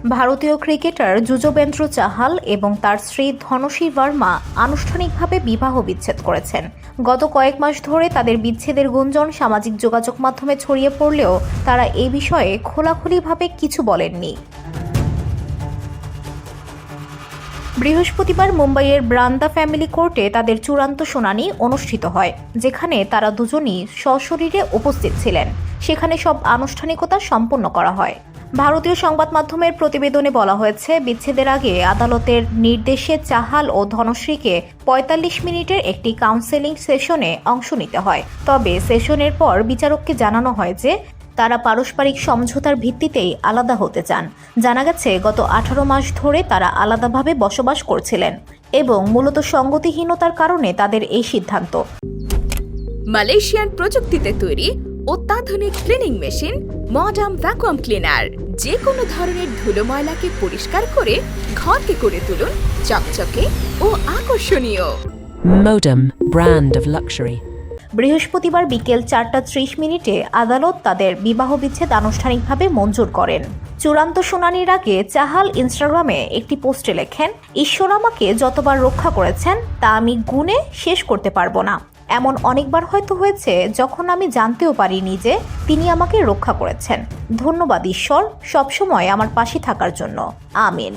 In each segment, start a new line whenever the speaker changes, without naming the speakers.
ভারতীয় ক্রিকেটার যুজবেন্দ্র চাহাল এবং তার স্ত্রী ধনশ্রী ভার্মা আনুষ্ঠানিকভাবে বিবাহ বিচ্ছেদ করেছেন। গত কয়েক মাস ধরে তাদের বিচ্ছেদের গুঞ্জন সামাজিক যোগাযোগ মাধ্যমে ছড়িয়ে পড়লেও তারা এই বিষয়ে খোলাখুলিভাবে কিছু বলেননি। বৃহস্পতিবার মুম্বাইয়ের ব্রান্দা ফ্যামিলি কোর্টে তাদের চূড়ান্ত শুনানি অনুষ্ঠিত হয়, যেখানে তারা দুজনই সশরীরে উপস্থিত ছিলেন। সেখানে সব আনুষ্ঠানিকতা সম্পন্ন করা হয়। ভারতীয় সংবাদ মাধ্যমের প্রতিবেদনে বলা হয়েছে, বিচ্ছেদের আগে আদালতের নির্দেশে চাহাল ও ধনশ্রীকে ৪৫ মিনিটের একটি কাউন্সেলিং সেশনে অংশ নিতে হয়। তবে সেশনের পর বিচারককে জানানো হয় যে তারা পারস্পরিক সমঝোতার ভিত্তিতেই আলাদা হতে চান। জানা গেছে, গত ১৮ মাস ধরে তারা আলাদাভাবে বসবাস করছিলেন এবং মূলত সঙ্গতিহীনতার কারণে তাদের এই সিদ্ধান্ত।
মালয়েশিয়ান প্রযুক্তিতে তৈরি অত্যাধুনিক cleaning machine modern vacuum cleaner যে কোনো ধরনের ধুলো ময়লাকে পরিষ্কার করে ঘরকে করে তুলুন চকচকে ও আকর্ষণীয়।
Modem, brand of luxury.
বৃহস্পতিবার বিকেল ৪:৩০ আদালত তাদের বিবাহ বিচ্ছেদ আনুষ্ঠানিকভাবে মঞ্জুর করেন। চূড়ান্ত শুনানির আগে চাহাল ইনস্টাগ্রামে একটি পোস্টে লেখেন, ঈশ্বর আমাকে যতবার রক্ষা করেছেন তা আমি গুণে শেষ করতে পারবো না। এমন অনেকবার হয়তো হয়েছে যখন আমি জানতেও পারিনি যে তিনি আমাকে রক্ষা করেছেন। ধন্যবাদ ঈশ্বর, সবসময় আমার পাশে থাকার জন্য। আমিন।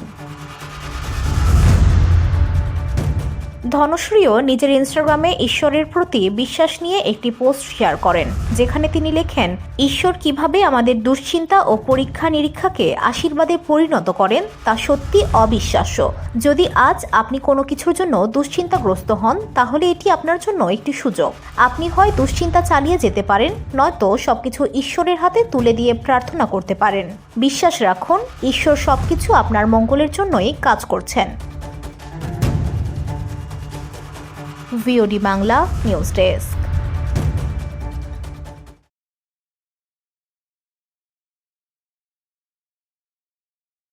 ধনশ্রীও নিজের ইনস্টাগ্রামে ঈশ্বরের প্রতি বিশ্বাস নিয়ে একটি পোস্ট শেয়ার করেন, যেখানে তিনি লেখেন, ঈশ্বর কিভাবে আমাদের দুশ্চিন্তা ও পরীক্ষা নিরীক্ষাকে আশীর্বাদে পরিণত করেন তা সত্যি অবিশ্বাস্য। যদি আজ আপনি কোনো কিছুর জন্য দুশ্চিন্তাগ্রস্ত হন, তাহলে এটি আপনার জন্য একটি সুযোগ। আপনি হয় দুশ্চিন্তা চালিয়ে যেতে পারেন, নয়তো সবকিছু ঈশ্বরের হাতে তুলে দিয়ে প্রার্থনা করতে পারেন। বিশ্বাস রাখুন, ঈশ্বর সবকিছু আপনার মঙ্গলের জন্যই কাজ করছেন। VOD Bangla news desk.